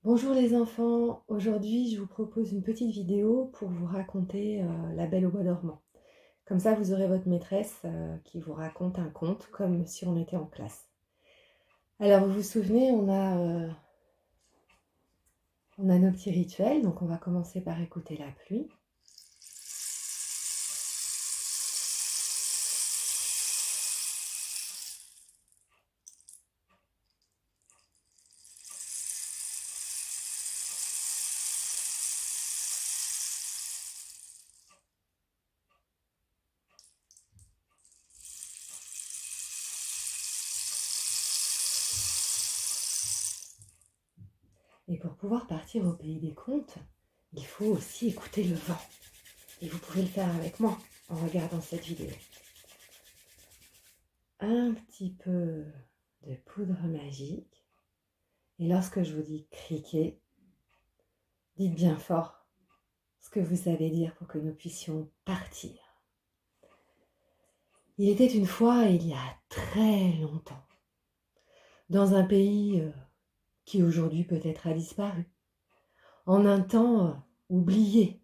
Bonjour les enfants, aujourd'hui je vous propose une petite vidéo pour vous raconter La Belle au bois dormant. Comme ça vous aurez votre maîtresse qui vous raconte un conte comme si on était en classe. Alors vous vous souvenez, on a nos petits rituels, donc on va commencer par écouter la pluie. Et pour pouvoir partir au pays des contes, il faut aussi écouter le vent. Et vous pouvez le faire avec moi en regardant cette vidéo. Un petit peu de poudre magique. Et lorsque je vous dis criquet, dites bien fort ce que vous savez dire pour que nous puissions partir. Il était une fois, il y a très longtemps, dans un pays qui aujourd'hui peut-être a disparu, en un temps oublié,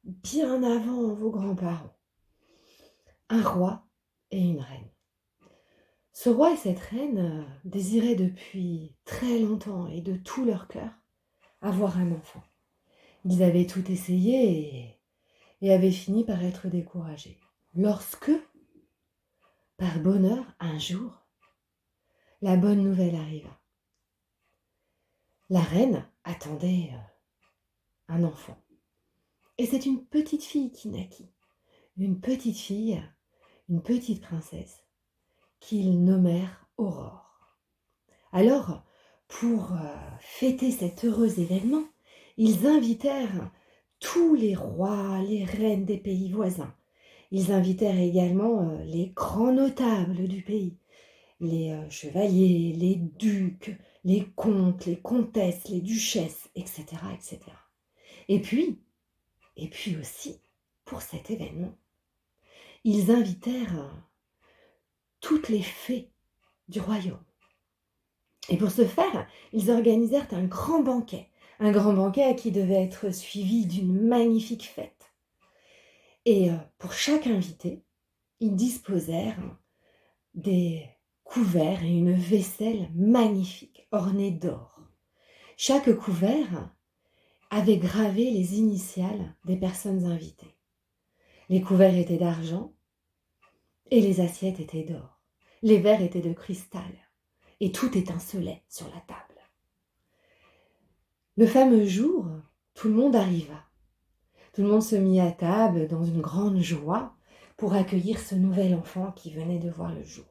bien avant vos grands-parents, un roi et une reine. Ce roi et cette reine désiraient depuis très longtemps et de tout leur cœur avoir un enfant. Ils avaient tout essayé et avaient fini par être découragés. Lorsque, par bonheur, un jour, la bonne nouvelle arriva. La reine attendait un enfant. Et c'est une petite fille qui naquit. Une petite fille, une petite princesse, qu'ils nommèrent Aurore. Alors, pour fêter cet heureux événement, ils invitèrent tous les rois, les reines des pays voisins. Ils invitèrent également les grands notables du pays, les chevaliers, les ducs, les comtes, les comtesses, les duchesses, etc., etc. Et puis aussi, pour cet événement, ils invitèrent toutes les fées du royaume. Et pour ce faire, ils organisèrent un grand banquet qui devait être suivi d'une magnifique fête. Et pour chaque invité, ils disposèrent des couverts et une vaisselle magnifique, ornée d'or. Chaque couvert avait gravé les initiales des personnes invitées. Les couverts étaient d'argent et les assiettes étaient d'or. Les verres étaient de cristal et tout étincelait sur la table. Le fameux jour, tout le monde arriva. Tout le monde se mit à table dans une grande joie pour accueillir ce nouvel enfant qui venait de voir le jour.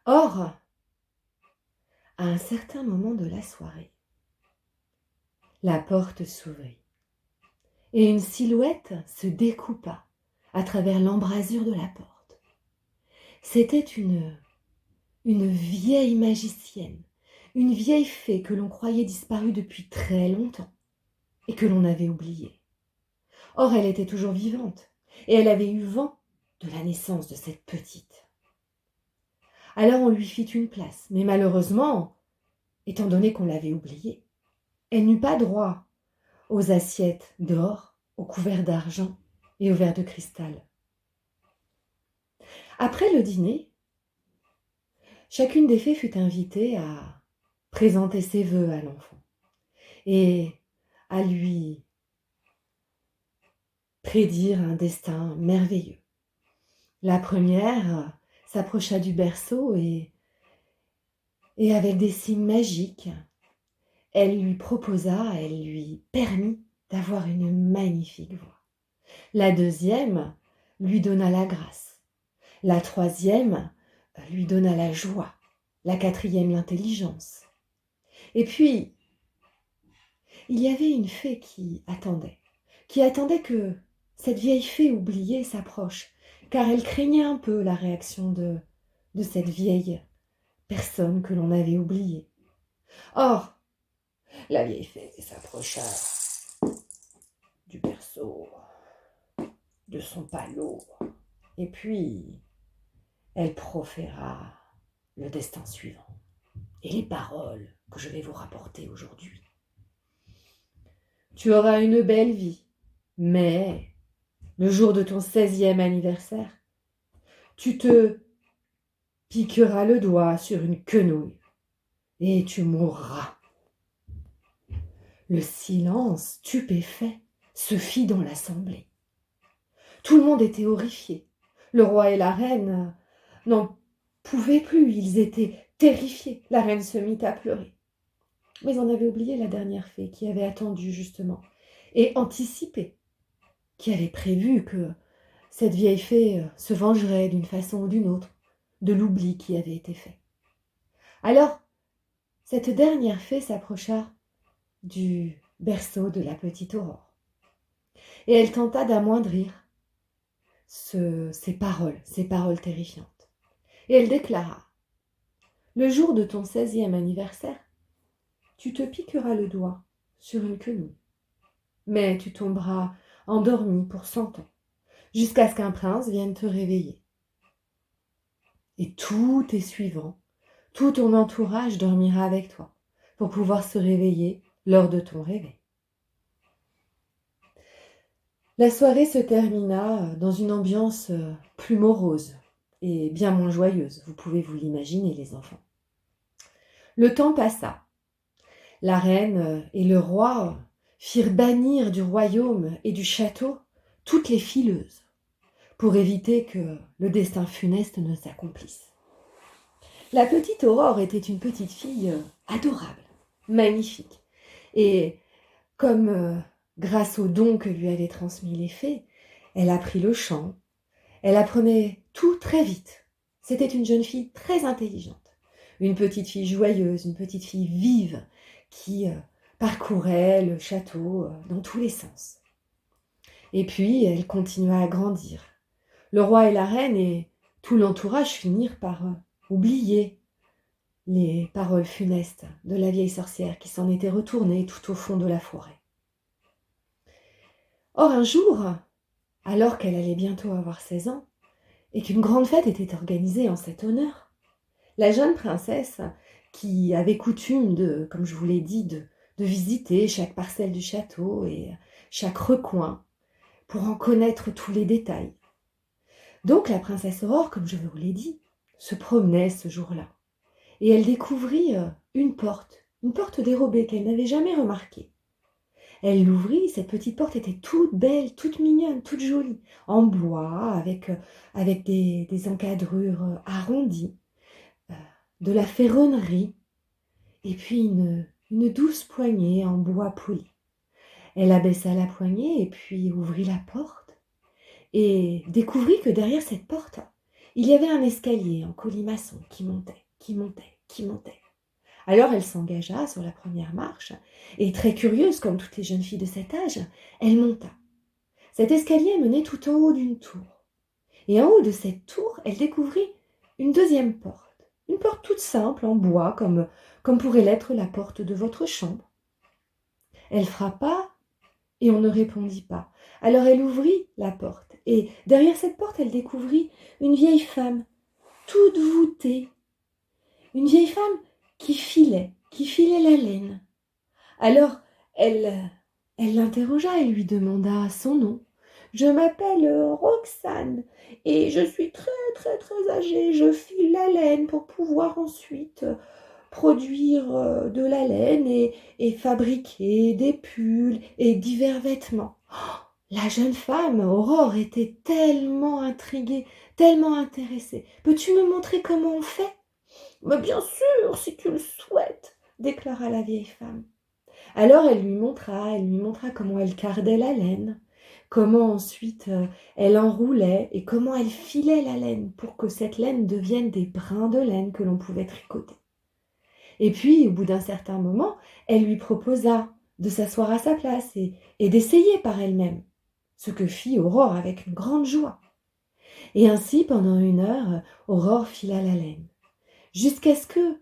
Or, à un certain moment de la soirée, la porte s'ouvrit et une silhouette se découpa à travers l'embrasure de la porte. C'était une vieille magicienne, une vieille fée que l'on croyait disparue depuis très longtemps et que l'on avait oubliée. Or, elle était toujours vivante et elle avait eu vent de la naissance de cette petite. Alors on lui fit une place, mais malheureusement, étant donné qu'on l'avait oubliée, elle n'eut pas droit aux assiettes d'or, aux couverts d'argent et aux verres de cristal. Après le dîner, chacune des fées fut invitée à présenter ses vœux à l'enfant et à lui prédire un destin merveilleux. La première s'approcha du berceau et avec des signes magiques, elle lui permit d'avoir une magnifique voix. La deuxième lui donna la grâce. La troisième lui donna la joie. La quatrième, l'intelligence. Et puis, il y avait une fée qui attendait que cette vieille fée oubliée s'approche, car elle craignait un peu la réaction de cette vieille personne que l'on avait oubliée. Or, la vieille fée s'approcha du berceau, de son palot, et puis elle proféra le destin suivant. et les paroles que je vais vous rapporter aujourd'hui. Tu auras une belle vie, mais le jour de ton 16e anniversaire, tu te piqueras le doigt sur une quenouille et tu mourras. Le silence stupéfait se fit dans l'assemblée. Tout le monde était horrifié. Le roi et la reine n'en pouvaient plus, ils étaient terrifiés. La reine se mit à pleurer. Mais on avait oublié la dernière fée qui avait attendu justement et anticipé, qui avait prévu que cette vieille fée se vengerait d'une façon ou d'une autre de l'oubli qui avait été fait. Alors, cette dernière fée s'approcha du berceau de la petite Aurore et elle tenta d'amoindrir ces paroles terrifiantes. Et elle déclara: le jour de ton 16e anniversaire, tu te piqueras le doigt sur une quenouille, mais tu tomberas endormi pour 100 ans, jusqu'à ce qu'un prince vienne te réveiller. Et tous tes suivants, tout ton entourage dormira avec toi, pour pouvoir se réveiller lors de ton réveil. La soirée se termina dans une ambiance plus morose et bien moins joyeuse, vous pouvez vous l'imaginer les enfants. Le temps passa. La reine et le roi firent bannir du royaume et du château toutes les fileuses pour éviter que le destin funeste ne s'accomplisse. La petite Aurore était une petite fille adorable, magnifique, et comme grâce aux dons que lui avaient transmis les fées, elle apprit le chant, elle apprenait tout très vite. C'était une jeune fille très intelligente, une petite fille joyeuse, une petite fille vive qui parcourait le château dans tous les sens. Et puis, elle continua à grandir. Le roi et la reine et tout l'entourage finirent par oublier les paroles funestes de la vieille sorcière qui s'en était retournée tout au fond de la forêt. Or, un jour, alors qu'elle allait bientôt avoir 16 ans, et qu'une grande fête était organisée en cet honneur, la jeune princesse, qui avait coutume de, comme je vous l'ai dit, de visiter chaque parcelle du château et chaque recoin pour en connaître tous les détails. Donc la princesse Aurore, comme je vous l'ai dit, se promenait ce jour-là. Et elle découvrit une porte dérobée qu'elle n'avait jamais remarquée. Elle l'ouvrit, cette petite porte était toute belle, toute mignonne, toute jolie, en bois, avec des encadrures arrondies, de la ferronnerie, et puis une douce poignée en bois poli. Elle abaissa la poignée et puis ouvrit la porte, et découvrit que derrière cette porte, il y avait un escalier en colimaçon qui montait, qui montait, qui montait. Alors elle s'engagea sur la première marche, et très curieuse comme toutes les jeunes filles de cet âge, elle monta. Cet escalier menait tout en haut d'une tour. Et en haut de cette tour, elle découvrit une deuxième porte. Une porte toute simple, en bois, comme pourrait l'être la porte de votre chambre. Elle frappa, et on ne répondit pas. Alors elle ouvrit la porte, et derrière cette porte, elle découvrit une vieille femme, toute voûtée. Une vieille femme qui filait la laine. Alors, elle l'interrogea et lui demanda son nom. Je m'appelle Roxane et je suis très très très âgée. Je file la laine pour pouvoir ensuite produire de la laine et fabriquer des pulls et divers vêtements. La jeune femme, Aurore, était tellement intriguée, tellement intéressée. Peux-tu me montrer comment on fait ? Mais bien sûr, si tu le souhaites, déclara la vieille femme. Alors elle lui montra comment elle cardait la laine, comment ensuite elle enroulait et comment elle filait la laine pour que cette laine devienne des brins de laine que l'on pouvait tricoter. Et puis, au bout d'un certain moment, elle lui proposa de s'asseoir à sa place et d'essayer par elle-même, ce que fit Aurore avec une grande joie. Et ainsi, pendant 1 heure, Aurore fila la laine, jusqu'à ce que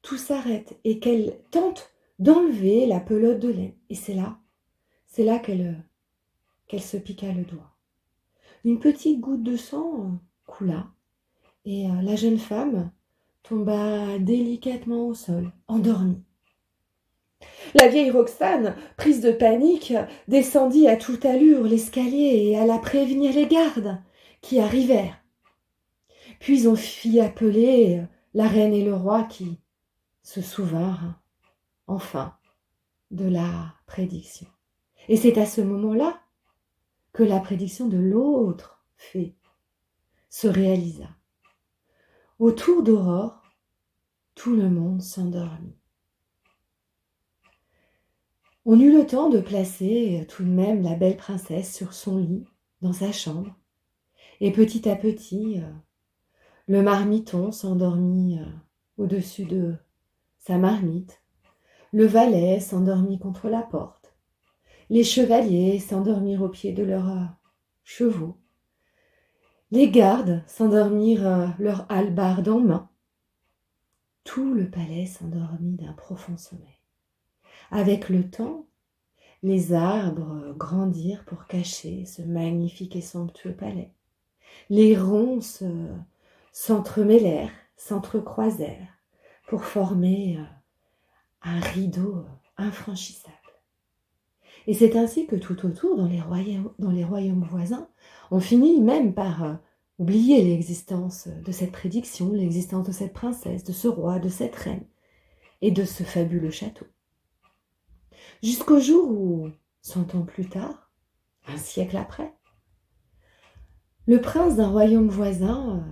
tout s'arrête et qu'elle tente d'enlever la pelote de laine. Et c'est là qu'elle se piqua le doigt. Une petite goutte de sang coula et la jeune femme tomba délicatement au sol, endormie. La vieille Roxane, prise de panique, descendit à toute allure l'escalier et alla prévenir les gardes, qui arrivèrent. Puis on fit appeler la reine et le roi qui se souvinrent, enfin, de la prédiction. Et c'est à ce moment-là que la prédiction de l'autre fée se réalisa. Autour d'Aurore, tout le monde s'endormit. On eut le temps de placer tout de même la belle princesse sur son lit, dans sa chambre. Et petit à petit, le marmiton s'endormit au-dessus de sa marmite. Le valet s'endormit contre la porte. Les chevaliers s'endormirent au pied de leurs chevaux. Les gardes s'endormirent leurs hallebardes en main. Tout le palais s'endormit d'un profond sommeil. Avec le temps, les arbres grandirent pour cacher ce magnifique et somptueux palais. Les ronces s'entremêlèrent, s'entrecroisèrent pour former un rideau infranchissable. Et c'est ainsi que tout autour, dans les royaumes voisins, on finit même par oublier l'existence de cette prédiction, l'existence de cette princesse, de ce roi, de cette reine et de ce fabuleux château. Jusqu'au jour où, 100 ans plus tard, un siècle après, le prince d'un royaume voisin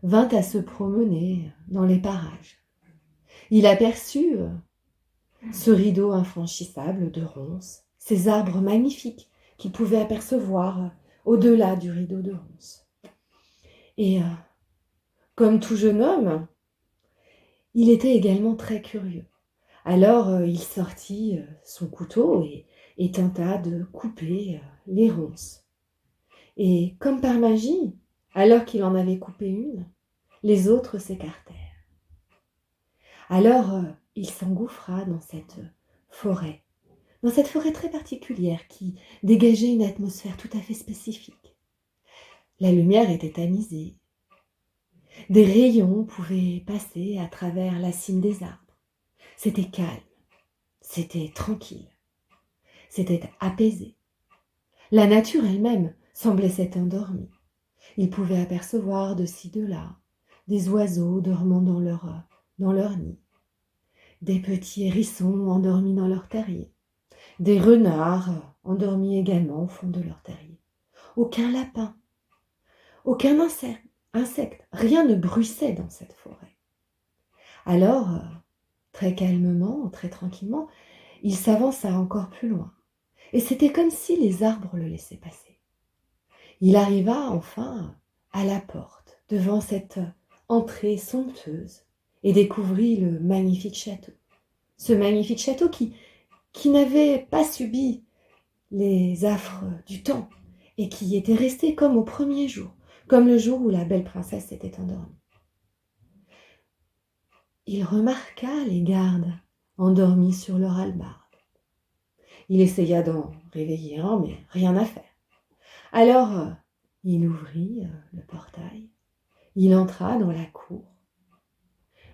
vint à se promener dans les parages. Il aperçut ce rideau infranchissable de ronces, ces arbres magnifiques qu'il pouvait apercevoir au-delà du rideau de ronces. Et comme tout jeune homme, il était également très curieux. Alors il sortit son couteau et tenta de couper les ronces. Et comme par magie, alors qu'il en avait coupé une, les autres s'écartèrent. Alors il s'engouffra dans cette forêt très particulière qui dégageait une atmosphère tout à fait spécifique. La lumière était tamisée. Des rayons pouvaient passer à travers la cime des arbres. C'était calme, c'était tranquille, c'était apaisé. La nature elle-même semblait s'être endormie. Il pouvait apercevoir de ci, de là, des oiseaux dormant dans leur nid, des petits hérissons endormis dans leur terrier, des renards endormis également au fond de leur terrier. Aucun lapin, aucun insecte, rien ne bruissait dans cette forêt. Alors, très calmement, très tranquillement, il s'avança encore plus loin. Et c'était comme si les arbres le laissaient passer. Il arriva enfin à la porte, devant cette entrée somptueuse, et découvrit le magnifique château. Ce magnifique château qui n'avait pas subi les affres du temps et qui était resté comme au premier jour, comme le jour où la belle princesse s'était endormie. Il remarqua les gardes endormis sur leur hallebarde. Il essaya d'en réveiller un, mais rien à faire. Alors, il ouvrit le portail, il entra dans la cour.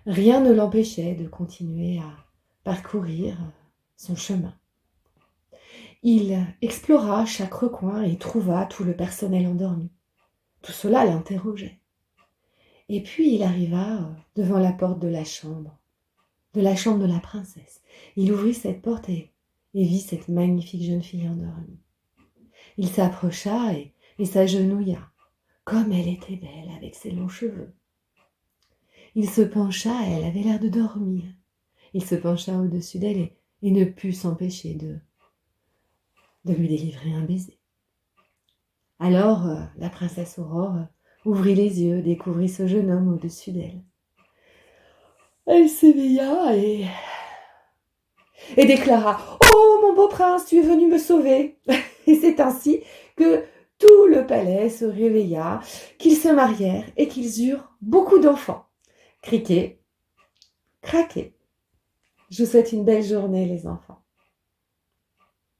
Rien ne l'empêchait de continuer à parcourir son chemin. Il explora chaque recoin et trouva tout le personnel endormi. Tout cela l'interrogeait. Et puis il arriva devant la porte de la chambre de la princesse. Il ouvrit cette porte et vit cette magnifique jeune fille endormie. Il s'approcha et s'agenouilla, comme elle était belle avec ses longs cheveux. Il se pencha, elle avait l'air de dormir. Il se pencha au-dessus d'elle et ne put s'empêcher de lui délivrer un baiser. Alors la princesse Aurore ouvrit les yeux, découvrit ce jeune homme au-dessus d'elle. Elle s'éveilla et déclara « Oh, mon beau prince, tu es venu me sauver !» Et c'est ainsi que tout le palais se réveilla, qu'ils se marièrent et qu'ils eurent beaucoup d'enfants. Criquet, craquet. Je vous souhaite une belle journée, les enfants.